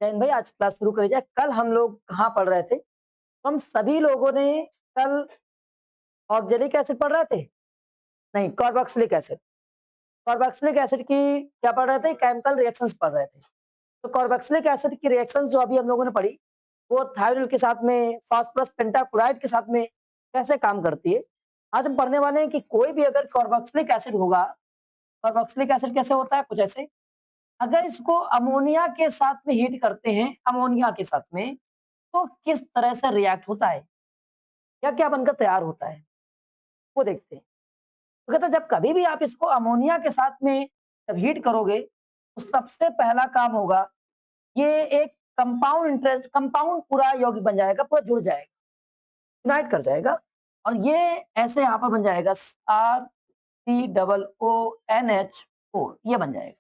जैन भाई आज क्लास शुरू करी जाए। कल हम लोग कहाँ पढ़ रहे थे? हम सभी लोगों ने कल ऑक्जेलिक एसिड पढ़ रहे थे? नहीं, कार्बोक्सिलिक एसिड। कार्बोक्सिलिक एसिड की क्या पढ़ रहे थे? केमिकल रिएक्शंस पढ़ रहे थे। तो कार्बोक्सिलिक एसिड की रिएक्शंस जो अभी हम लोगों ने पढ़ी, वो थायरोइड के साथ में फास्फोरस पेंटाक्लोराइड के साथ में कैसे काम करती है। आज हम पढ़ने वाले हैं कि कोई भी अगर कार्बोक्सिलिक एसिड होगा, कार्बोक्सिलिक एसिड कैसे होता है? कुछ ऐसे, अगर इसको अमोनिया के साथ में हीट करते हैं, अमोनिया के साथ में, तो किस तरह से रिएक्ट होता है या क्या बनकर तैयार होता है, वो देखते हैं। तो कहते हैं जब कभी भी आप इसको अमोनिया के साथ में जब हीट करोगे, तो सबसे पहला काम होगा, ये एक कंपाउंड पूरा यौगिक बन जाएगा, पूरा जुड़ जाएगा, यूनाइट कर जाएगा और ये ऐसे यहाँ पर बन जाएगा RCOONH4 ये बन जाएगा।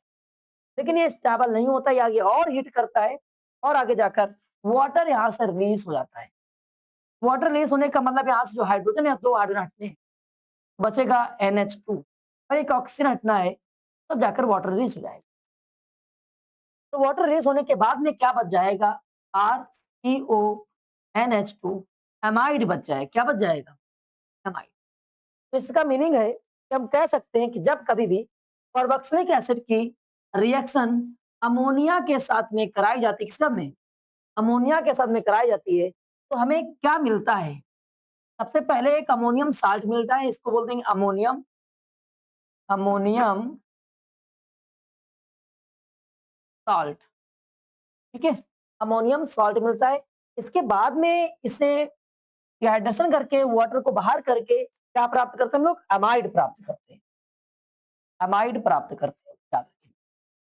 लेकिन ये स्टेबल नहीं होता, ये आगे और हीट करता है और आगे जाकर वाटर यहाँ से रिलीज हो जाता है। वाटर रिलीज होने का मतलब यहाँ से जो हाइड्रोजन या 2 हाइड्रोजन हटने हैं, बचेगा NH2 और एक ऑक्सीजन हटना है, तब जाकर वाटर रिलीज हो जाएगा। तो वाटर रिलीज होने के बाद में क्या बच जाएगा? RCONH2 एमाइड बच जाएगा। क्या बच जाएगा? एमाइड। तो इसका मीनिंग है कि हम कह सकते हैं कि जब कभी भी कार्बोक्सिलिक एसिड की रिएक्शन अमोनिया के साथ में कराई जाती है, किसका में? अमोनिया के साथ में कराई जाती है, तो हमें क्या मिलता है? सबसे पहले एक अमोनियम साल्ट मिलता है, इसको बोलते हैं अमोनियम अमोनियम साल्ट। ठीक है, अमोनियम साल्ट मिलता है। इसके बाद में इसे डिहाइड्रेशन करके वाटर को बाहर करके क्या प्राप्त करते हैं हम लोग? एमाइड प्राप्त करते हैं। एमाइड प्राप्त करते हैं, याद रखिए।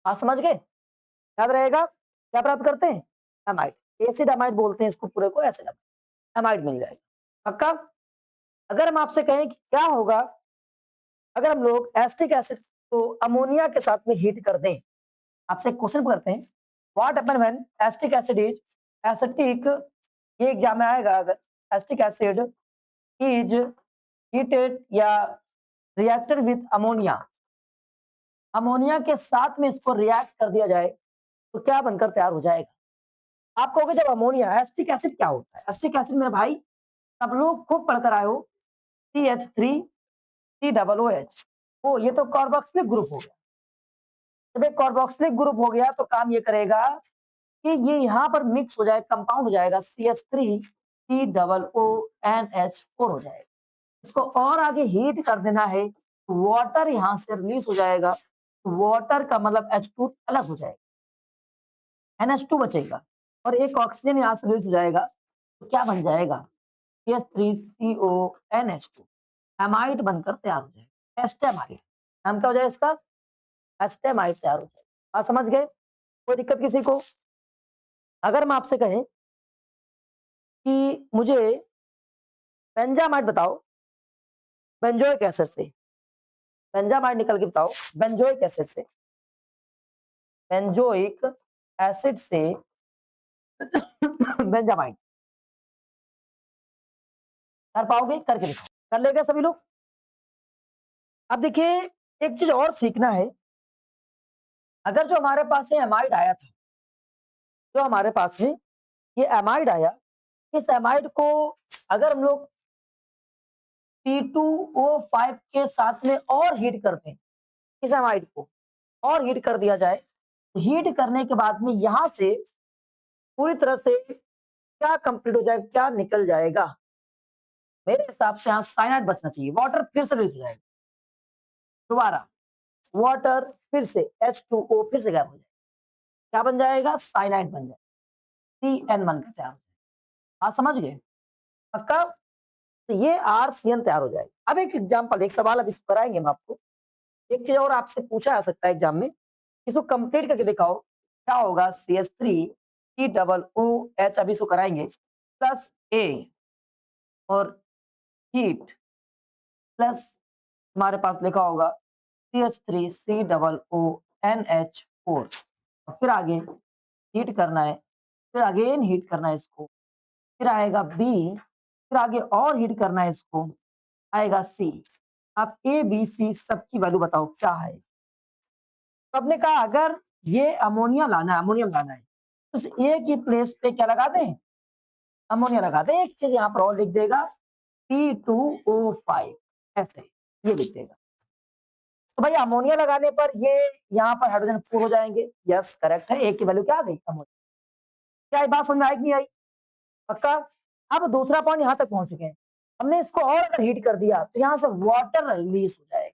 आप समझ गए? याद रहेगा क्या प्राप्त करते हैं? एमाइड। एसिड एमाइड बोलते हैं इसको, पूरे को एसिड एमाइड मिल जाएगा। पक्का? अगर हम आपसे कहें कि क्या होगा अगर हम लोग एसिटिक एसिड को अमोनिया के साथ में हीट कर दें, आपसे क्वेश्चन करते हैं, what happen when acetic acid is acetic, ये एग्जाम में आएगा, अगर एसिटिक एसिड इज हीटेड या रिएक्टेड विद अमोनिया, अमोनिया के साथ में इसको रिएक्ट कर दिया जाए तो क्या बनकर तैयार हो जाएगा? आप कहोगे जब अमोनिया, एसिटिक एसिड क्या होता है? एसिटिक एसिड मेरे भाई सब लोग खूब पढ़कर आए हो, CH3COOH, ओ ये तो कार्बोक्सिलिक ग्रुप हो गया। जब एक कार्बोक्सिलिक ग्रुप हो गया तो काम ये करेगा कि ये यहाँ पर मिक्स हो जाएगा, कंपाउंड हो जाएगा, CH3COONH4 हो जाएगा। इसको और आगे हीट कर देना है, वाटर यहाँ से रिलीज हो जाएगा, वाटर का मतलब H2 अलग हो जाएगा, NH2 बचेगा और एक ऑक्सीजन यहाँ से रिलीज हो जाएगा, तो क्या बन जाएगा? CH3CONH2 एमाइड बनकर तैयार हो जाएगा, एस्टेमाइड। नाम क्या हो जाएगा इसका? एस्टेमाइड तैयार हो जाएगा। आप समझ गए? कोई दिक्कत किसी को? अगर हम आपसे कहें कि मुझे बेंजामाइड बताओ, बेंजोइक एसिड से, बेंजामाइड निकल के बताओ, बेंजोइक एसिड से, बेंजोइक एसिड से बेंजामाइड कर पाओगे? करके दिखाओ। कर लेगा सभी लोग? अब देखिए एक चीज और सीखना है, अगर जो हमारे पास से एमाइड आया था, जो हमारे पास में ये एमाइड आया, इस एमाइड को अगर हम लोग P2O5 के साथ में और हीट करते हैं, इस एमाइड को और हीट कर दिया जाए, हीट करने के बाद में यहां से पूरी तरह से क्या कंप्लीट हो जाएगा, क्या निकल जाएगा? मेरे हिसाब से यहाँ साइनाइड बचना चाहिए, वाटर फिर से रिलीज हो जाएगा, दोबारा वाटर फिर से H2O फिर से गायब हो जाएगा, क्या बन जाएगा? साइनाइड बन जाएगा, CN बनकर तैयार हो जाएगा। आप समझ गए? पक्का? तो ये RCN तैयार हो जाएगा। अब एक एग्जाम्पल, एक सवाल अभी कराएंगे हम आपको, एक चीज और आपसे पूछा जा सकता है एग्जाम में, इसको कंप्लीट करके दिखाओ क्या होगा? CH3COOH, अभी इसको कराएंगे, प्लस A और हीट प्लस हमारे पास लिखा होगा CH3COONH4 और फिर आगे हीट करना है, फिर अगेन हीट करना है इसको, फिर आएगा B, फिर आगे और हीट करना है इसको, आएगा C। आप ABC सबकी वैल्यू बताओ क्या है? तो आपने कहा अगर ये अमोनिया लाना है, अमोनियम लाना है, उस ए की प्लेस पे क्या लगा दें, अमोनिया लगा दें। एक चीज यहाँ पर और लिख देगा P2O5 ऐसे ये लिख देगा। तो भाई अमोनिया लगाने पर ये यहाँ पर हाइड्रोजन 4 हो जाएंगे। यस करेक्ट है, ए की वैल्यू क्या आ गई, अमोनिया। क्या ये बात समझ में आई कि नहीं आई, पक्का। अब दूसरा पॉइंट यहाँ तक पहुंच चुके हैं, हमने इसको और अगर हीट कर दिया तो यहाँ से वाटर रिलीज हो जाएगा।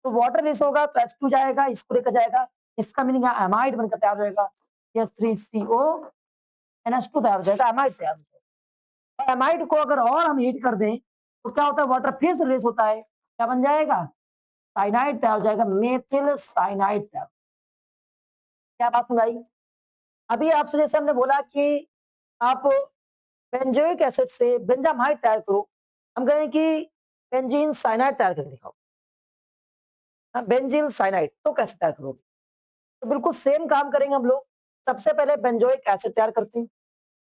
तो वाटर रिलीज होगा तो H2 जाएगा, इसको लेकर जाएगा, इसका मीनिंग एमाइड बनकर तैयार हो जाएगा। H3CO NH2 तैयार हो जाएगा, एमाइड तैयार हो जाएगा। और एमाइड को अगर और हम हीट कर दें तो क्या होता है, वाटर फिर से रिलीज होता है, क्या बन जाएगा, साइनाइड तैयार हो जाएगा, मेथिल साइनाइड तैयार। क्या बात सुनाई। अभी आपसे जैसे हमने बोला कि आप बेंजोइक एसिड से बेंजामाइड तैयार करो, हम कहें कि बेंजीन साइनाइड तैयार करके दिखाओ। बेंजीन साइनाइड तो कैसे तैयार करोगे, तो बिल्कुल सेम काम करेंगे हम लोग। सबसे पहले बेंजोइक एसिड तैयार करते हैं।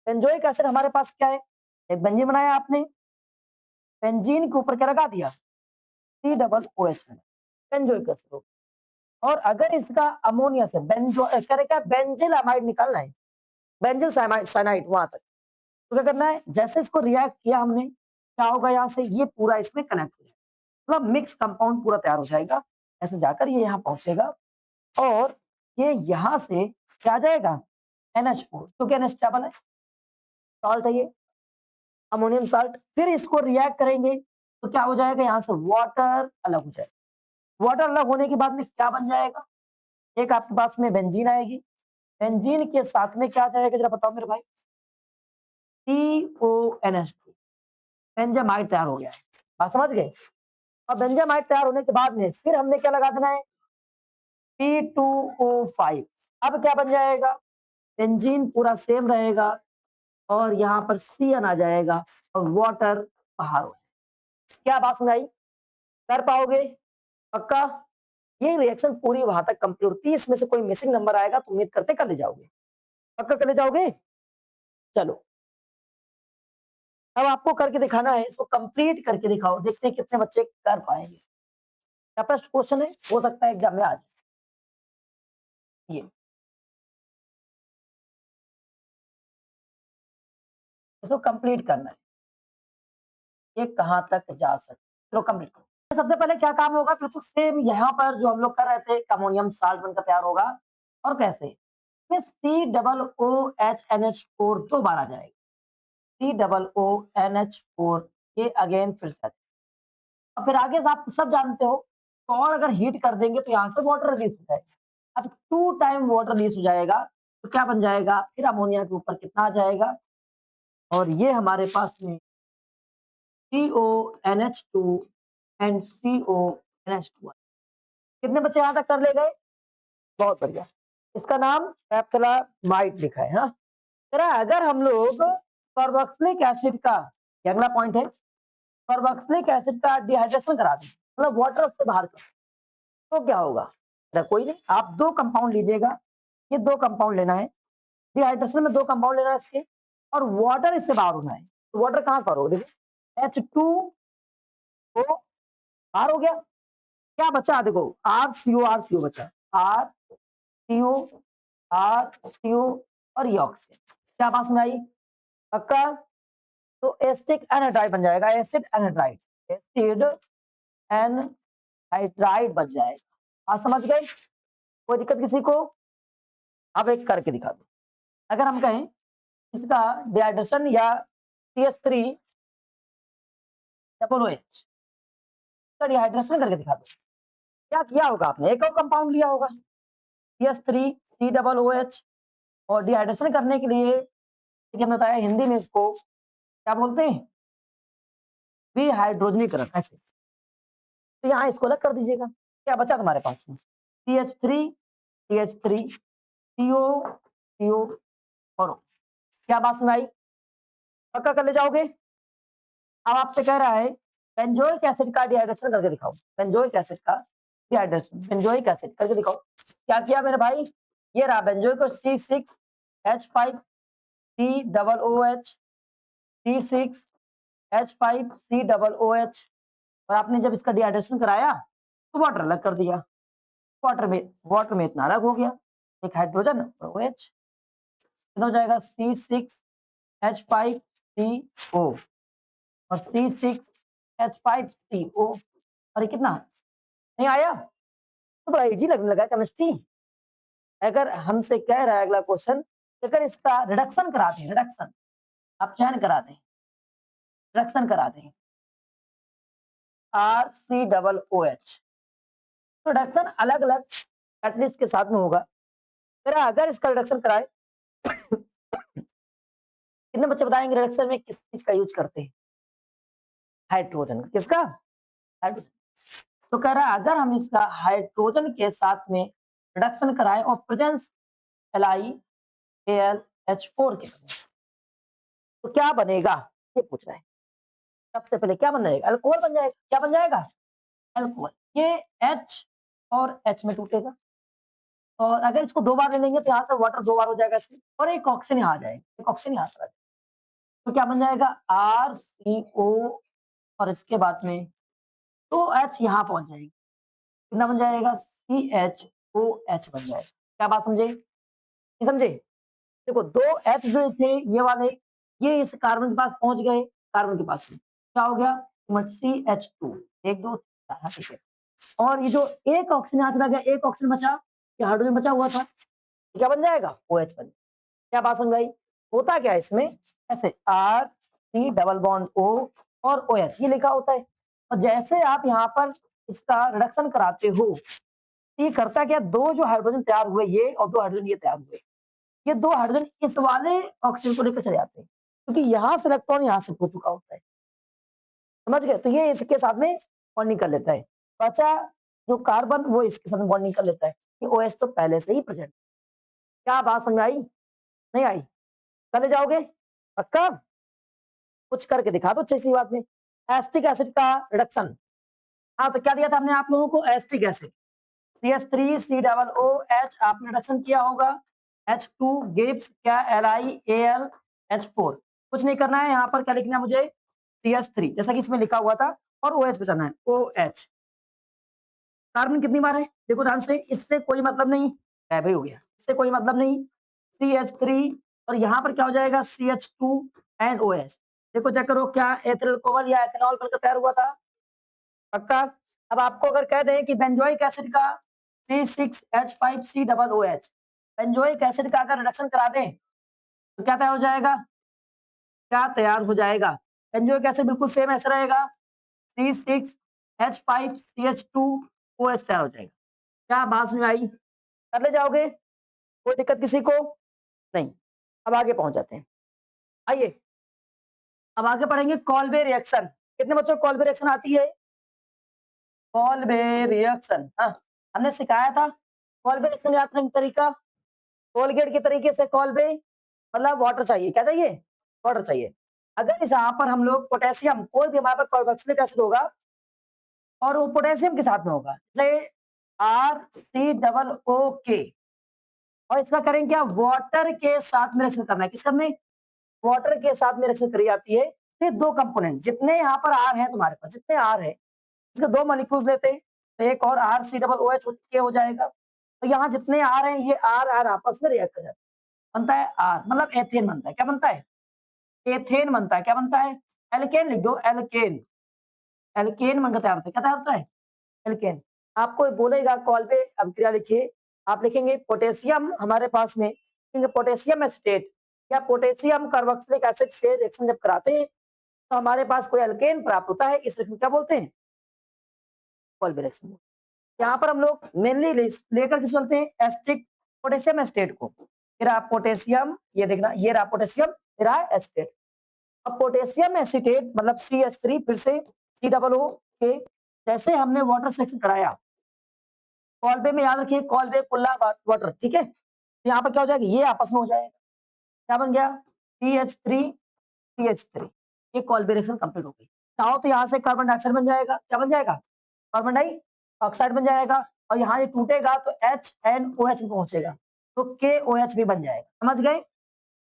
बेंजोइक एसिड हमारे पास क्या है, एक बेंजीन बनाया आपने, बेंजीन के ऊपर क्या लगा दिया, COOH बेंजोइक एसिड। और अगर इसका अमोनिया से बेंजो क्या बेंजिल अमाइड निकालना है, बेंजिल साइनाइड वहां तक, तो क्या करना है, जैसे इसको रिएक्ट किया हमने, क्या होगा, यहाँ से ये पूरा इसमें कनेक्ट हो जाएगा, मतलब मिक्स कंपाउंड पूरा तैयार हो जाएगा। ऐसे जाकर ये यहाँ पहुंचेगा और ये यहाँ से क्या आ जाएगा, NH4, क्योंकि NH डबल है, सॉल्ट है ये, अमोनियम साल्ट। फिर इसको रिएक्ट करेंगे तो क्या हो जाएगा, यहाँ से वाटर अलग हो जाएगा। वाटर अलग होने के बाद में क्या बन जाएगा, एक आपके पास में बेंजीन आएगी, बेंजीन के साथ में क्या जाएगा जरा बताओ मेरे भाई, CONH2, बेंजामाइड तैयार हो गया है। बात समझ गए। और बेंजामाइड तैयार होने के बाद में फिर हमने क्या लगा देना है, P2O5। अब क्या बन जाएगा, बेंजीन पूरा सेम रहेगा और यहाँ पर CN आ जाएगा और वाटर बाहर हो जाएगा। क्या बात सुनाई, कर पाओगे, पक्का। ये रिएक्शन पूरी वहां तक कंप्लीट होती है, इसमें से कोई मिसिंग नंबर आएगा तो उम्मीद करते कर ले जाओगे, पक्का कर ले जाओगे। चलो अब आपको करके दिखाना है, इसको कंप्लीट करके दिखाओ, देखते हैं कितने बच्चे कर पाएंगे। क्या फर्स्ट क्वेश्चन है, हो सकता है एग्जाम में आ जाए ये, इसको कंप्लीट करना है, ये कहां तक जा सकते, चलो कंप्लीट करो। सबसे पहले क्या काम होगा, बिल्कुल सेम यहाँ पर जो हम लोग कर रहे थे, अमोनियम साल्ट बनकर तैयार होगा। और कैसे, COOH NH4 दो बार आ जाएगा, COONH4, ये अगेन फिर से। और फिर आगे से आप सब जानते हो, तो और अगर हीट कर देंगे तो यहाँ से वाटर रिलीज हो जाएगा। अब 2 टाइम वाटर रिलीज हो जाएगा तो क्या बन जाएगा, फिर अमोनिया के ऊपर कितना आ जाएगा, और ये हमारे पास में CONH2 एंड CONH2। कितने बच्चे यहाँ तक कर ले गए, बहुत बढ़िया। इसका नाम पैप्थेलामाइड लिखा है। हाँ जरा अगर हम लोग कार्बोक्सिलिक एसिड का, ये अगला पॉइंट है, कार्बोक्सिलिक एसिड का डिहाइड्रेशन करा दें, मतलब वाटर उससे बाहर कर, तो क्या होगा, कोई नहीं, आप दो कंपाउंड लीजिएगा, ये दो कंपाउंड लेना है, डिहाइड्रेशन में दो कंपाउंड लेना है इसके, और वाटर इससे बाहर होना है। तो वाटर कहाँ पर होगा, देखो H2O बाहर हो गया, क्या बचा, देखो RCO बचा, RCO और ये ऑक्सीजन। क्या बात में आई, पक्का। तो एसिटिक एनहाइड्राइड बन जाएगा, एसिड एनहाइड्राइड, एसिड एनहाइड्राइड बन जाएगा। आज समझ गए, कोई दिक्कत किसी को। अब एक करके दिखा दो, अगर हम कहें इसका डिहाइड्रेशन या CH3 डबल OH का डिहाइड्रेशन करके दिखा दो, क्या किया होगा आपने, एक और कंपाउंड लिया होगा CH3 C डबल OH, और डिहाइड्रेशन करने के लिए हमने बताया हिंदी में इसको क्या बोलते हैं, विहाइड्रोजनीकरण, ऐसे। तो यहाँ इसको अलग कर दीजिएगा, क्या बचा तुम्हारे पास में, CH3 CO और क्या बात सुनाई, पक्का कर ले जाओगे। अब आपसे कह रहा है बेंजोइक एसिड का डिहाइड्रेशन करके दिखाओ, बेंजोइक एसिड का डिहाइड्रेशन, बेंजोइक एसिड करके दिखाओ। क्या किया मेरे भाई, ये रहा benzoic C6H5 C double OH, C6H5 C double OH, और आपने जब इसका डिहाइड्रेशन कराया तो वाटर अलग कर दिया, वाटर में इतना अलग हो गया, एक हाइड्रोजन और OH। कितना हो जाएगा C6H5CO और C6H5CO और ये कितना नहीं आया। तो बड़ा इजी लगने लगा केमिस्ट्री। अगर हमसे कह रहा है अगला क्वेश्चन, अगर इसका रिडक्शन करा दें, रिडक्शन आप चयन करा दें, रिडक्शन करा दें RCOOH, तो रिडक्शन अलग अलग कैटलिस्ट के साथ में होगा। फिर अगर इसका रिडक्शन कराए कितने बच्चे बताएंगे रिडक्शन में किस चीज का यूज करते हैं? हाइड्रोजन। किसका? हाइड्रोजन। तो कह रहा है अगर हम इसका हाइड्रोजन के साथ में रिडक्शन कराएं और प्रेजेंस LiAlH4 के तो क्या बनेगा, ये पूछ रहा है। सबसे पहले क्या बन जाएगा? अल्कोहल बन जाएगा। क्या बन जाएगा? अल्कोहल। ये H और H में टूटेगा और अगर इसको दो बार ले लेंगे तो यहाँ से वाटर दो बार हो जाएगा इसमें और एक ऑक्सीजन यहाँ आ जाएगा, एक ऑक्सीजन यहाँ पर आ जाएगा। तो क्या बन जाएगा? RCO और इसके बाद में तो H यहाँ पहुंच जाएगी। कितना बन जाएगा? CHOH बन जाएगा। क्या बात समझे? नहीं समझे? देखो दो H जो थे ये वाले, ये इस कार्बन के पास पहुंच गए, कार्बन के पास क्या हो गया? CH2 एक दो हाँ, ठीक है। और ये जो एक ऑक्सीजन यहाँ चला गया, एक ऑक्सीजन बचा, ये हाइड्रोजन बचा हुआ था, क्या बन जाएगा? OH बन। क्या बात समझ आई? होता क्या है इसमें? ऐसे RC डबल बॉन्ड O और OH ये लिखा होता है और जैसे आप यहाँ पर इसका रिडक्शन कराते हो, ये करता क्या? दो जो हाइड्रोजन तैयार हुए ये और दो हाइड्रोजन ये तैयार हुए, ये दो हाइड्रोजन इस वाले ऑक्सीजन को लेकर चले जाते हैं क्योंकि यहाँ से इलेक्ट्रॉन यहाँ से हो चुका होता है। समझ गए? तो ये इसके साथ में बॉन्डिंग कर लेता है, बचा जो कार्बन वो इसके साथ बॉन्डिंग कर लेता है। ये OH तो पहले से ही प्रेजेंट। क्या बात समझ आई? नहीं आई? चले जाओगे पक्का? कुछ करके दिखा दो अच्छी बात में। एस्टिक एसिड का रिडक्शन, हाँ तो क्या दिया था हमने आप लोगों को? एस्टिक एसिड CH3COOH आपने रिडक्शन किया होगा, H2 गिव्स क्या? LiAlH4। कुछ नहीं करना है, यहाँ पर क्या लिखना है मुझे? CH3 जैसा कि इसमें लिखा हुआ था और OH बचाना है, OH। कार्बन कितनी बार है देखो ध्यान से, इससे कोई मतलब नहीं, भाई हो गया, इससे कोई मतलब नहीं, CH3 और यहाँ पर क्या हो जाएगा? CH2 and OH। देखो चेक करो क्या एथिल कोवल या एथेनॉल बनकर तैयार हुआ था? पक्का? अब आपको अगर कह दें कि बेंजोइक एसिड का C6H5COOH, बेंजोइक एसिड का अगर रिडक्शन करा दें तो क्या तैयार हो जाएगा? क्या तैयार हो जाएगा? बेंजोइक एसिड बिल्कुल सेम ऐसा रहेगा, C6H5CH2OH तैयार हो जाएगा। क्या बात में आई? कर ले जाओगे? कोई दिक्कत किसी को नहीं? अब आगे पहुंच जाते हैं। आइए अब आगे पढ़ेंगे कॉल्बे रिएक्शन। कितने बच्चों को कॉल्बे रिएक्शन आती है? कॉल्बे रिएक्शन, हाँ हमने सिखाया था। कॉल्बे रिएक्शन याद रखने का तरीका, कोलगेट के तरीके से कॉल्बे मतलब वाटर चाहिए। क्या चाहिए? वाटर चाहिए। अगर इस यहाँ पर हम लोग पोटेशियम, कोई भी हमारे पास कार्बोक्सिलिक एसिड होगा और वो पोटेशियम के साथ में होगा, जैसे RCOO और इसका करेंगे क्या? वाटर के साथ में रिएक्शन करना है। किस में? वाटर के साथ में रिएक्शन करी जाती है। फिर दो कंपोनेंट जितने यहाँ पर आर है तुम्हारे पास, जितने आर है इसके दो मॉलिक्यूल्स लेते हैं तो एक और RCOOH हो जाएगा। तो यहाँ जितने आर हैं ये आर आर आपस में रिएक्ट कर जाते हैं, बनता है आर, मतलब एथेन बनता है। क्या बनता है? एथेन बनता है। क्या बनता है? एल्केन लिख दो, एल्केन। एल्केन बनकर तैयार होता है। क्या तैयार होता है? एल्केन। आपको बोलेगा कॉल पे अभिक्रिया लिखिए, आप लिखेंगे पोटेशियम हमारे पास में, पोटेशियम एसिटेट या पोटेशियम कार्बोक्सिलिक एसिड से रिएक्शन जब कराते हैं तो हमारे पास कोई एल्केन प्राप्त होता है। इस रिएक्शन क्या बोलते हैं? Kolbe reaction. यहाँ पर हम लोग मेनली लेकर किस चलते हैं? एस्टिक पोटेशियम एसिटेट को। ये रहा पोटेशियम, ये देखना ये रहा पोटेशियम, ये रहा एसिटेट। अब पोटेशियम एसिटेट मतलब CH3 फिर से COO के, जैसे हमने वाटर सेक्शन कराया कॉल्बे में, याद रखिए कॉल्बे कुल्ला वाटर, ठीक है। तो यहाँ पर क्या हो जाएगा? ये आपस में हो जाएगा। क्या बन गया? CH3 ये कॉल्बे रिएक्शन कंप्लीट हो गई। चाहो तो यहाँ से कार्बन डाइऑक्साइड बन जाएगा। क्या बन जाएगा? कार्बन डाइऑक्साइड बन जाएगा और यहाँ ये टूटेगा तो HNOH में पहुंचेगा तो KOH भी बन जाएगा। समझ गए?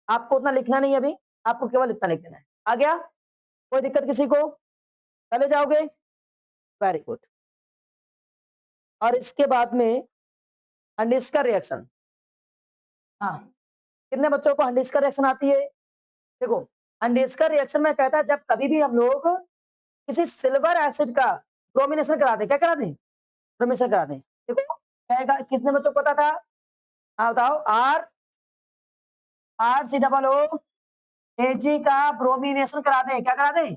आपको उतना लिखना नहीं है अभी, आपको केवल इतना लिख देना है। आ गया? कोई दिक्कत किसी को? चले जाओगे? Very good. और इसके बाद में अनिष्का रिएक्शन, हाँ कितने बच्चों को हंडिस्कर रिएक्शन आती है? देखो, हंडिस्कर रिएक्शन में कहता है जब कभी भी हम लोग किसी सिल्वर एसिड का ब्रोमिनेशन करा दें, क्या करा दें? ब्रोमिनेशन करा दें। देखो, कहेगा कितने बच्चों को पता था? हाँ बताओ, आर सी डबल ओ एजी का ब्रोमिनेशन करा दें, क्या करा दें?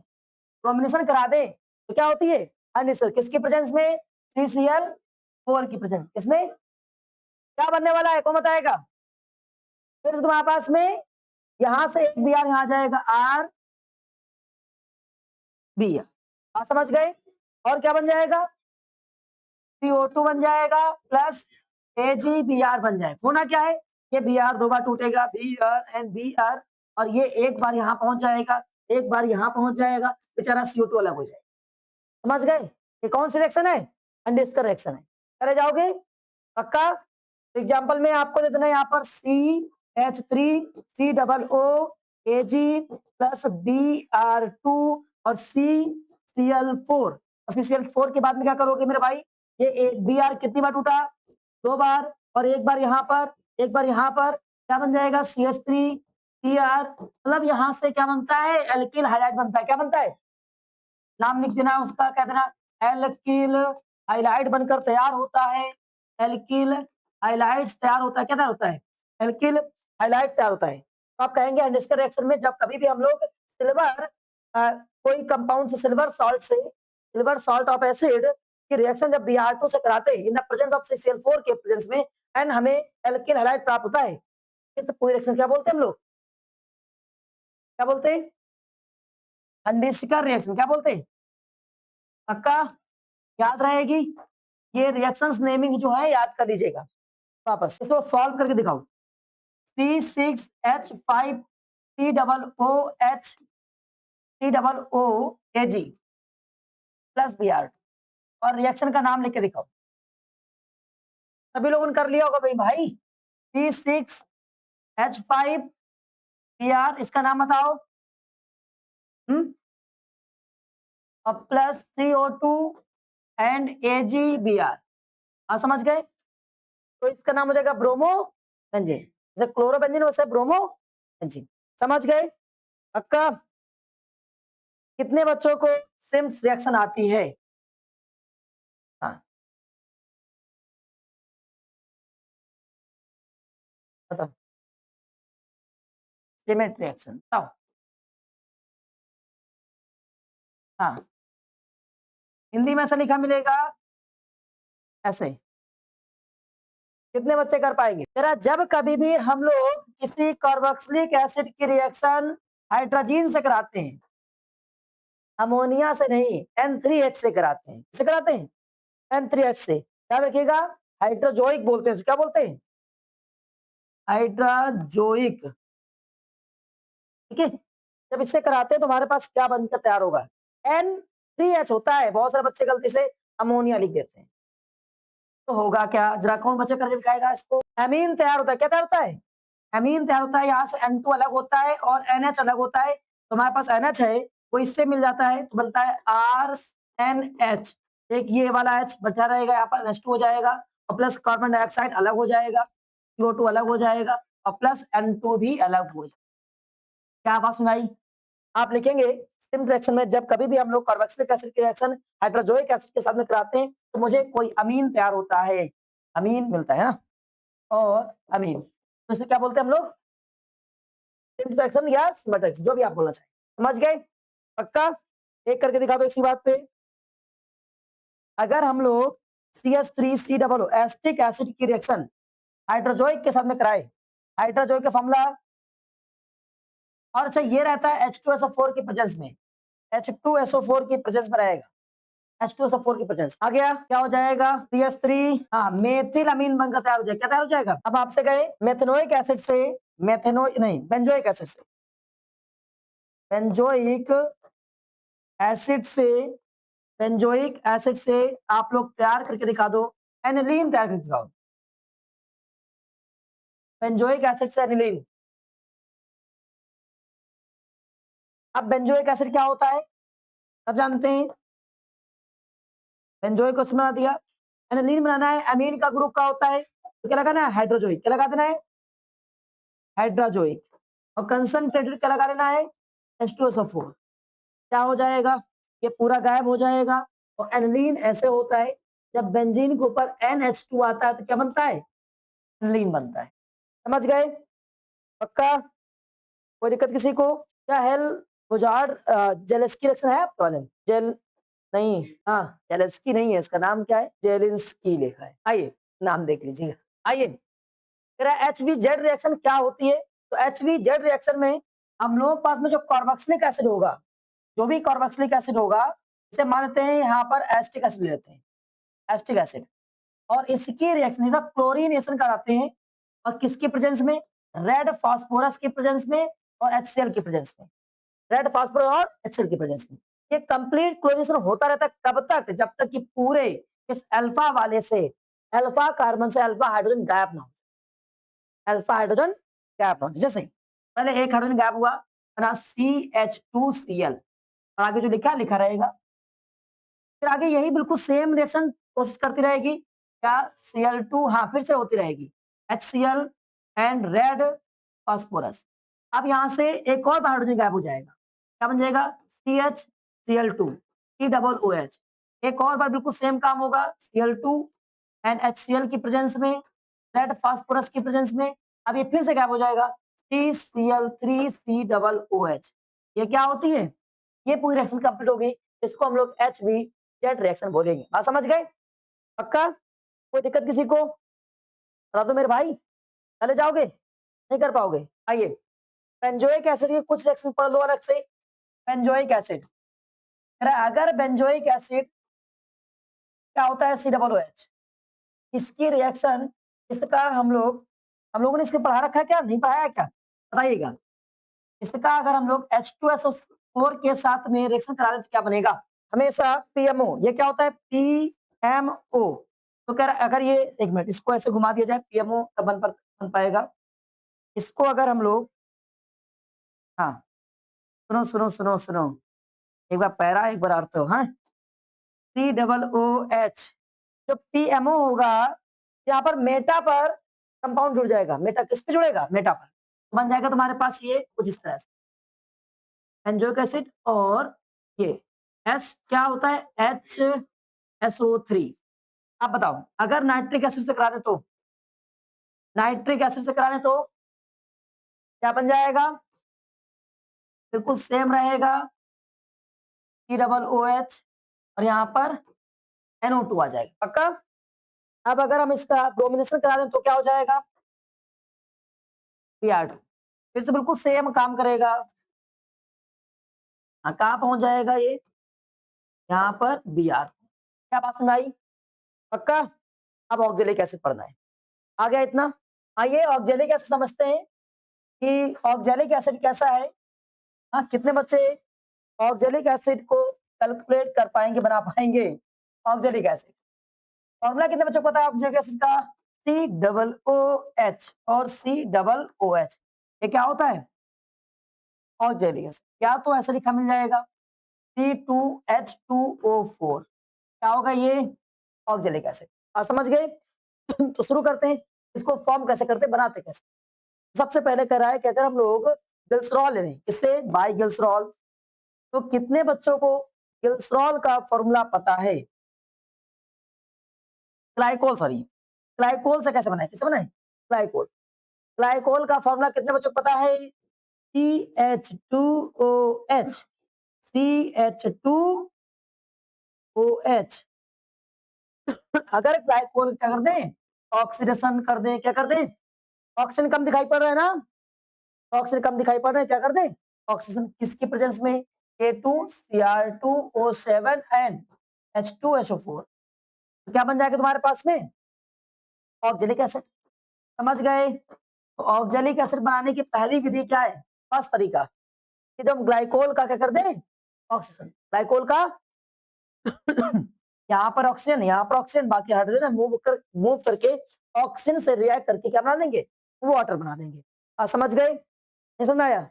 ब्रोमिनेशन करा दें, तो क्या होती है? हंडिस्कर। किसकी प्रेजेंस में? CCl4 की प्रेजेंस। इसमें क्या बनने वाला है, कौन बताएगा? फिर से तुम्हारे पास में यहां से एक बी आर यहां आ जाएगा, आर बी आर। आप समझ गए? और क्या बन जाएगा? CO2 बन जाएगा प्लस AgBr बन जाएगा। होना क्या है? ये Br दो बार टूटेगा, Br एंड Br, और ये एक बार यहाँ पहुंच जाएगा, एक बार यहाँ पहुंच जाएगा, बेचारा CO2 अलग हो जाएगा। समझ गए? ये कौन सी रिएक्शन है? हंडिस्कर रिएक्शन है। करे जाओगे पक्का? एग्जाम्पल में आपको दे देना यहाँ पर CH3 COO Ag plus Br2 और CCl4। CCl4 के बाद में क्या करोगे मेरे भाई? ये Br कितनी बार टूटा? 2 बार, और एक बार यहाँ पर, एक बार यहाँ पर, क्या बन जाएगा? CH3 Cr, मतलब यहाँ से क्या बनता है? एल्किल हाइलाइट बनता है। क्या बनता है? नाम लिख देना उसका, कह देना एल्किल हाइलाइट बनकर तैयार होता है। एल्किल हाइलाइट्स तैयार होता है। क्या तैयार होता है? एल्किल हाइलाइट तैयार होता है। तो आप कहेंगे हंडिस्कर रिएक्शन में जब कभी भी हम लोग सिल्वर कोई कंपाउंड से, सिल्वर सॉल्ट ऑफ एसिड की रिएक्शन जब Br2 से कराते हैं in the presence of CCl4 के प्रेजेंस में, एंड हमें एल्किल हाइलाइट प्राप्त होता है, इस पूरी रिएक्शन क्या बोलते हैं हम लोग? क्या बोलते हैं? हंडिस्कर रिएक्शन। क्या बोलते हैं? पक्का याद रहेगी? ये रिएक्शंस नेमिंग जो है याद कर लीजिएगा वापस। इसको सॉल्व करके दिखाओ। C6H5 COOH प्लस Br, और रिएक्शन का नाम लिख के दिखाओ। सभी लोगों ने कर लिया होगा भाई। C6H5 Br, इसका नाम बताओ। और प्लस CO2 एंड AgBr। हाँ समझ गए? तो इसका नाम हो जाएगा ब्रोमो बेंजीन। जैसे क्लोरो बेंजीन वैसे ब्रोमो बेंजीन। समझ गए? पक्का? कितने बच्चों को सिम्स रिएक्शन आती है? हाँ बताओ। सिमेट रिएक्शन बताओ। हाँ, हिंदी में ऐसा लिखा मिलेगा, ऐसे। कितने बच्चे कर पाएंगे? तेरा जब कभी भी हम लोग किसी कार्बोक्सिलिक एसिड की रिएक्शन हाइड्रोजन से कराते हैं, अमोनिया से नहीं, N3H से कराते हैं। किससे कराते हैं? N3H से। याद रखिएगा, हाइड्रोजोइक बोलते हैं। क्या बोलते हैं? हाइड्रोजोइक। ठीक है? जब इससे कराते हैं तो हमारे पास क्या बनकर तैयार होगा? N3H होता है। बहुत सारे बच्चे गलती से अमोनिया लिख देते हैं, तो होगा क्या? जरा कौन बच्चा करके दिखाएगा इसको? एमीन तैयार होता है। क्या तैयार होता है? एमीन तैयार होता है। यहाँ से N2 अलग होता है और NH अलग होता है, तो हमारे पास NH है, वो इससे मिल जाता है तो बनता है RNH। एक ये वाला H बचा रहेगा, यहाँ पर NH2 हो जाएगा, और प्लस कार्बन डाइऑक्साइड अलग हो जाएगा, CO2 अलग हो जाएगा, और प्लस N2 भी अलग हो जाएगा। क्या बात सुनाई? आप लिखेंगे सिम रिएक्शन में जब कभी भी हम लोग कार्बोक्सिलिक एसिड की रिएक्शन हाइड्रोजोइक एसिड के साथ में कराते हैं तो मुझे कोई अमीन तैयार होता है, अमीन मिलता है ना, और अमीन, तो इसे क्या बोलते हैं हम लोग? सिम रिएक्शन या सिमेट रिएक्शन, जो भी आप बोलना चाहें। समझ गए? पक्का? एक करके दिखा दो इसी बात पे। अगर हम लोग CH3COO एसिटिक एसिड की रिएक्शन हाइड्रोजोइक के साथ में कराए, हाइड्रोजोइक का फॉर्मूला, और अच्छा ये रहता है H2SO4 की प्रेजेंस में, H2SO4 की प्रेजेंस में रहेगा, H2SO4 की प्रेजेंस आ गया, क्या हो जाएगा? CH3, हाँ, मेथिल अमीन बनकर तैयार हो जाएगा। क्या तैयार हो जाएगा? अब आपसे कहे मेथेनोइक एसिड से, नहीं, बेंजोइक एसिड से, बेंजोइक एसिड से, बेंजोइक एसिड से आप लोग तैयार करके दिखा दो, एनिलीन तैयार करके दिखाओ। बेंजोइक एसिड से एनिलीन। अब बेंजोइक एसिड क्या होता है सब जानते हैं। बेंजोइक को बना दिया, एनिलीन बनाना है, अमीन का ग्रुप क्या होता है, तो क्या लगाना है? हाइड्रोजोइक। क्या लगा देना है? हाइड्राजोइक, और कंसंट्रेटेड क्या लगा लेना है, H2SO4। क्या हो जाएगा, ये पूरा गायब हो जाएगा। और एनिलीन ऐसे होता है, जब बेंजीन के ऊपर NH2 आता है तो क्या बनता है, एनिलीन बनता है। समझ गए, पक्का, कोई दिक्कत किसी को? क्या हेल बुजार्ड जेलेस्की रिएक्शन है आपके वाले में? जेल नहीं, हाँ जेलेस्की नहीं है, इसका नाम क्या है, जेलिंस्की लिखा है। आइए नाम देख लीजिए। आइए फिर HVZ रिएक्शन क्या होती है? तो HVZ रिएक्शन में हम लोगों के पास में जो कार्बोक्सिलिक एसिड होगा, जो भी कार्बोक्सिलिक एसिड होगा, इसे मानते हैं यहाँ पर एसिटिक एसिड लेते हैं, एसिटिक एसिड, और इसकी रिएक्शन क्लोरीनेशन कराते हैं, और किसकी प्रेजेंस में, रेड फास्फोरस की प्रेजेंस में और HCl की प्रेजेंस में, रेड फास्फोरस और HCl की प्रेजेंस में। ये कंप्लीट क्लोरीनेशन होता रहता है कब तक, जब तक कि पूरे इस अल्फा वाले से, अल्फा कार्बन से अल्फा हाइड्रोजन गायब ना हो, अल्फा हाइड्रोजन गायब ना हो। जैसे पहले एक हाइड्रोजन गायब हुआ, बना CH2Cl, और आगे जो लिखा रहेगा। फिर आगे यही बिल्कुल सेम रिएक्शन कोशिश करती रहेगी, क्या, Cl2, हाँ फिर से होती रहेगी, HCl एंड रेड फास्फोरस। अब यहाँ से एक और हाइड्रोजन गायब हो जाएगा, क्या बन जाएगा, CH, Cl2, COOH। एक और बार बिल्कुल सेम काम होगा, Cl2 एंड HCl की प्रेजेंस में, रेड फास्फोरस की प्रेजेंस में। अब ये फिर से गायब हो जाएगा, CCl3COOH। ये क्या होती है, ये पूरी रिएक्शन कंप्लीट हो गई, इसको हम लोग HVZ रिएक्शन बोलेंगे। बात समझ गए, पक्का, कोई दिक्कत किसी को? बता दो मेरे भाई, चले जाओगे, नहीं कर पाओगे? आइए बेंजोइक एसिड की कुछ रिएक्शन पढ़ लो अलग से। बेंजोइक एसिड, अगर बेंजोइक एसिड क्या होता है, COOH, इसकी रिएक्शन, इसका हम लोगों ने इसके पढ़ा रखा है क्या, नहीं पढ़ाया क्या, बताइएगा। इसका अगर हम लोग H2SO4 के साथ में रिएक्शन करा दें तो क्या बनेगा, हमेशा PMO। ये क्या होता है, PMO। तो कह रहा अगर ये, एक मिनट, इसको ऐसे घुमा दिया जाए, PMO तब बन पाएगा। इसको अगर हम लोग, हाँ सुनो सुनो सुनो सुनो, एक बार पैरा एक बार अर्थ, हाँ, COOH, जो PMO होगा, यहाँ पर मेटा पर कंपाउंड जुड़ जाएगा। मेटा किस पे जुड़ेगा, मेटा पर, बन जाएगा तुम्हारे पास ये कुछ इस तरह से, बेंजोइक एसिड, और ये एस क्या होता है, HSO3। आप बताओ अगर नाइट्रिक एसिड से करा दे तो, नाइट्रिक एसिड से करा दे तो क्या बन जाएगा, बिल्कुल सेम रहेगा, COOH, और यहाँ पर NO2 आ जाएगा, पक्का। अब अगर हम इसका ब्रोमिनेशन करा दें तो क्या हो जाएगा, Br2, फिर से बिल्कुल सेम काम करेगा। हाँ कहाँ पहुंच जाएगा ये, यहाँ पर Br2। क्या बात सुनाई, पक्का। अब ऑक्जेलिक एसिड पढ़ना है, आ गया इतना। आइए ऑक्जेलिक एसिड समझते हैं कि ऑक्जेलिक एसिड कैसा है। हाँ कितने बच्चे ऑक्जेलिक एसिड को कैलकुलेट कर पाएंगे, बना पाएंगे? ऑक्जेलिक एसिड फॉर्मूला कितने बच्चों को पता है ऑक्जेलिक एसिड का, COOH और COOH। ये क्या होता है, ऑक्जेलिक एसिड, क्या तो ऐसा लिखा मिल जाएगा, C2H2O4। क्या होगा ये, ऑक्जेलिक एसिड। आप समझ गए? तो शुरू करते हैं, इसको फॉर्म कैसे करते, बनाते कैसे। सबसे पहले कह रहा है कि अगर हम लोग ग्लिसरॉल ले लें, किससे, बाई ग्लिसरॉल, तो कितने बच्चों को ग्लिसरॉल का फॉर्मूला पता है, ग्लाइकोल, सॉरी ग्लाइकोल से कैसे बनाए, किससे बनाए, ग्लाइकोल। ग्लाइकोल का फॉर्मूला कितने बच्चों को पता है, CH2OH, CH2OH। अगर ग्लाइकोल क्या कर दें, ऑक्सीडेशन कर दें, क्या कर दें, ऑक्सीजन कम दिखाई पड़ रहा है ना, ऑक्सीजन कम दिखाई पड़ रहा है, क्या कर दें, ऑक्सीजन किसकी प्रेजेंस में, K2Cr2O7 एंड H2SO4, तो क्या बन जाएगा तुम्हारे पास में, ऑक्जेलिक एसिड। समझ गए? तो ऑक्जेलिक एसिड बनाने की पहली विधि क्या है, फर्स्ट तरीका, कि जब ग्लाइकोल का क्या कर दें, ऑक्सीजन, ग्लाइकोल का यहाँ पर ऑक्सीजन, यहाँ पर ऑक्सीजन, बाकी हाइड्रोजन मूव करके ऑक्सीजन से रिएक्ट करके क्या बना देंगे, वाटर बना देंगे। समझ गए, नहीं समझ में आया,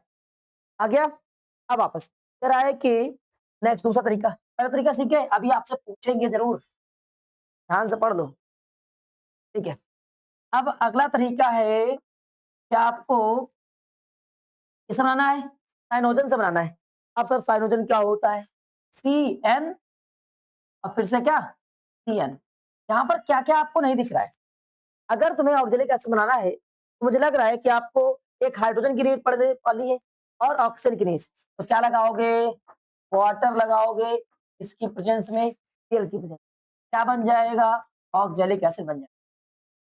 आ गया। अब वापस कह रहा है कि नेक्स्ट दूसरा तरीका, पहला तरीका सीखे, अभी आपसे पूछेंगे जरूर, ध्यान से पढ़ लो, ठीक है। अब अगला तरीका है कि आपको किससे बनाना है? साइनोजन से बनाना है। अब सर साइनोजन क्या होता है? CN और फिर से क्या? CN। यहाँ पर क्या-क्या आपको नहीं दिख रहा है? अगर तुम्हें ऑक्जेलिक एसिड बनाना है, तो मुझे लग रहा है कि आपको एक हाइड्रोजन की नीड पड़ने वाली है और ऑक्सीजन की नीड। तो क्या लगाओगे? वाटर लगाओगे, इसकी प्रेजेंस में Cl की प्रेजेंस। क्या बन जाएगा? ऑक्जेलिक एसिड बन जाएगा।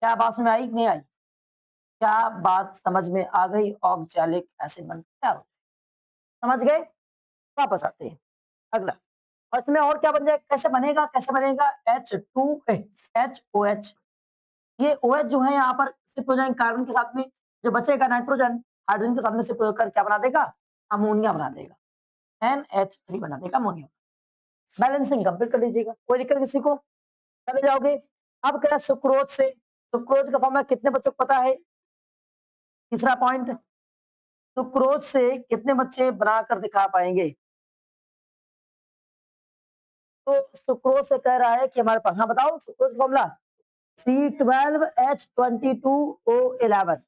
क्या बात समझ में आई कि नहीं आई? क्या बात समझ में आ गई? ऑक्जेलिक एसिड बन क्या समझ गए? वापस आते हैं। अगला और इसमें और क्या बन जाएगा? कैसे बनेगा? कैसे बनेगा? HOH। ये OH जो है यहाँ पर शिफ्ट हो जाएंगे कार्बन के साथ में, जो बचेगा नाइट्रोजन हाइड्रोजन के साथ में शिफ्ट होकर क्या बना देगा? अमोनिया बना देगा। NH3 बना देगा अमोनिया। बैलेंसिंग कंप्लीट कर लीजिएगा, कोई दिक्कत किसी को? चले जाओगे। अब क्या सुक्रोज से? सुक्रोज का फॉर्मूला कितने बच्चों को पता है? तीसरा पॉइंट, सुक्रोज से कितने बच्चे बनाकर दिखा पाएंगे? तो सुक्रोज से कह रहा है कि हमारे पास, हाँ बताओ सुक्रोज फॉर्मूला C12H22O11।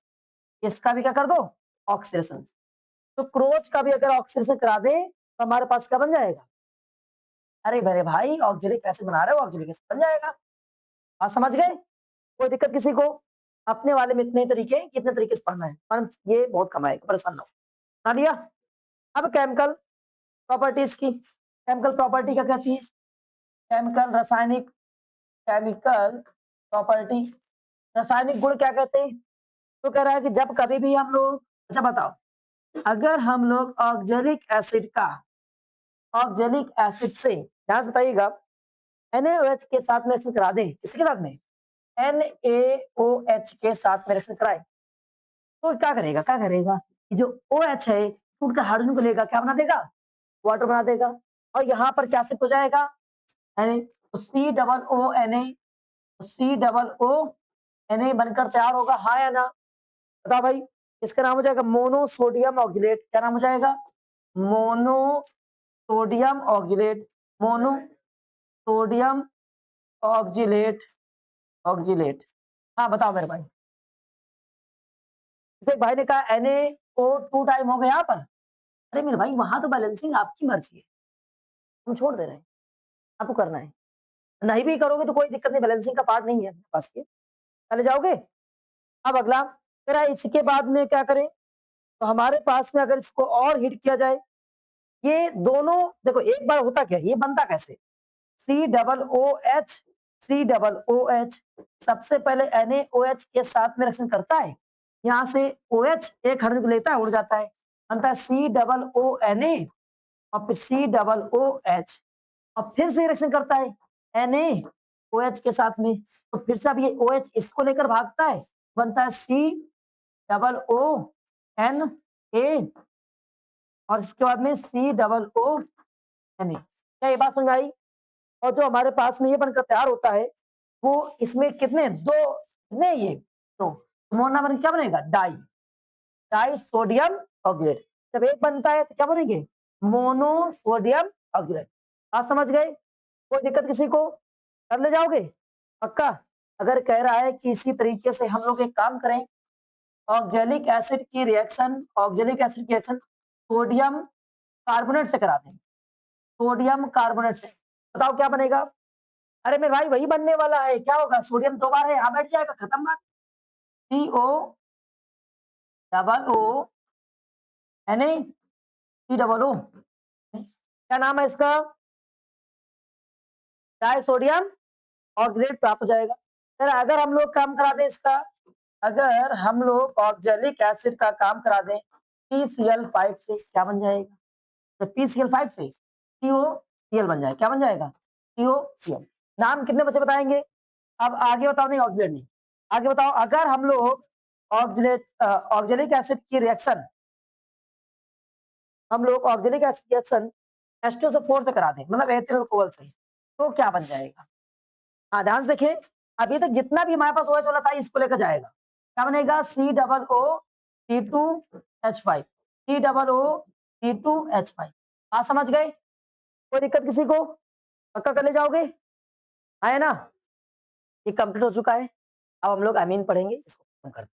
इसका भी क्या कर दो? ऑक्सीडेशन। तो क्रोच का भी अगर ऑक्सीडेशन करा दे तो हमारे पास क्या बन जाएगा? अरे मेरे भाई ऑक्जेलिक एसिड बना रहे हो, ऑक्जेलिक एसिड बन जाएगा। बात समझ गए? कोई दिक्कत किसी को? अपने वाले में इतने तरीके, कितने तरीके से पढ़ना है, पर ये बहुत कम आएगा, परेशान ना हो। बना लिया? अब केमिकल प्रॉपर्टीज की, केमिकल प्रॉपर्टी क्या कहती है? केमिकल रासायनिक, केमिकल प्रॉपर्टी, रासायनिक गुण क्या कहते हैं? तो कह रहा है कि जब कभी भी हम लोग, अच्छा बताओ, अगर हम लोग ऑक्जेलिक एसिड का, ऑक्जेलिक एसिड से, ध्यान से बताइएगा, NaOH के साथ में रिएक्शन करा दें, किसके साथ में? NaOH के साथ में रिएक्शन कराएं, तो क्या करेगा? क्या करेगा? कि जो OH है उनका हाइड्रोजन को लेगा, क्या बना देगा? वाटर बना देगा। और यहाँ पर क्या शिफ्ट हो जाएगा? तो COO Na बनकर तैयार होगा, हाँ या ना? बताओ भाई। इसका नाम हो जाएगा मोनोसोडियम ऑक्जिलेट। क्या नाम हो जाएगा? Monosodium oxalate. Monosodium oxalate, oxalate. हाँ बताओ मेरे भाई। एक भाई ने कहा NaO2 टाइम हो गया यहाँ पर। अरे मेरे भाई वहां तो बैलेंसिंग आपकी मर्जी है, हम छोड़ दे रहे हैं, आपको करना है। नहीं भी करोगे तो कोई दिक्कत नहीं, बैलेंसिंग का पार्ट नहीं है अपने पास ये, चले जाओगे। अब अगला फिर इसके बाद में क्या करें? तो हमारे पास में अगर इसको और हिट किया जाए, ये दोनों देखो एक बार होता क्या, ये बनता कैसे? COOH सबसे पहले NaOH के साथ में रिएक्शन करता है, यहाँ से OH एक हाइड्रोजन को लेता है, उड़ जाता है, बनता है COONA और फिर COOH और फिर से रिएक्शन करता है NaOH के साथ में, तो फिर से अब ये OH इसको लेकर भागता है, बनता है COONA और इसके बाद में COONA। क्या ये बात समझ आई? और जो हमारे पास में ये बनकर तैयार होता है, वो इसमें कितने दो, कितने ये तो मोना बन क्या बनेगा? Di, di sodium oxalate. जब एक बनता है तो क्या बनेंगे? Monosodium oxalate. आप समझ गए? कोई दिक्कत किसी को? कर ले जाओगे पक्का? अगर कह रहा है कि इसी तरीके से हम लोग एक काम करें, ऑक्जेलिक एसिड की रिएक्शन, ऑक्जेलिक एसिड की रिएक्शन सोडियम कार्बोनेट से करा दें, सोडियम कार्बोनेट से, बताओ क्या बनेगा? अरे मेरे भाई वही बनने वाला है, क्या होगा? सोडियम दो बार है, यहाँ बैठ जाएगा, खत्म बात। COOO क्या नाम है इसका? डाई सोडियम ऑक्जिलेट प्राप्त हो जाएगा। फिर अगर हम लोग काम करा दें इसका, अगर हम लोग ऑक्जेलिक एसिड का काम करा दें PCl5 से, क्या बन जाएगा? तो PCl5 से COCl बन जाएगा, क्या बन जाएगा? COCl। नाम कितने बच्चे बताएंगे? अब आगे बताओ, नहीं ऑक्जिलेट नहीं, आगे बताओ। अगर हम लोग ऑक्जेलिक एसिड की रिएक्शन, हम लोग ऑक्जेलिक एसिड रिएक्शन H2SO4 से करा दें, मतलब एथिल अल्कोहल से, तो क्या बन जाएगा? हाँ ध्यान से देखें, अभी तक जितना भी हमारे पास OH वाला था इसको लेकर जाएगा, क्या बनेगा? COO C2H5, COO C2H5। आप समझ गए? कोई दिक्कत किसी को? पक्का कर ले जाओगे, है ना? ये कंप्लीट हो चुका है। अब हम लोग अमीन पढ़ेंगे, इसको खत्म कर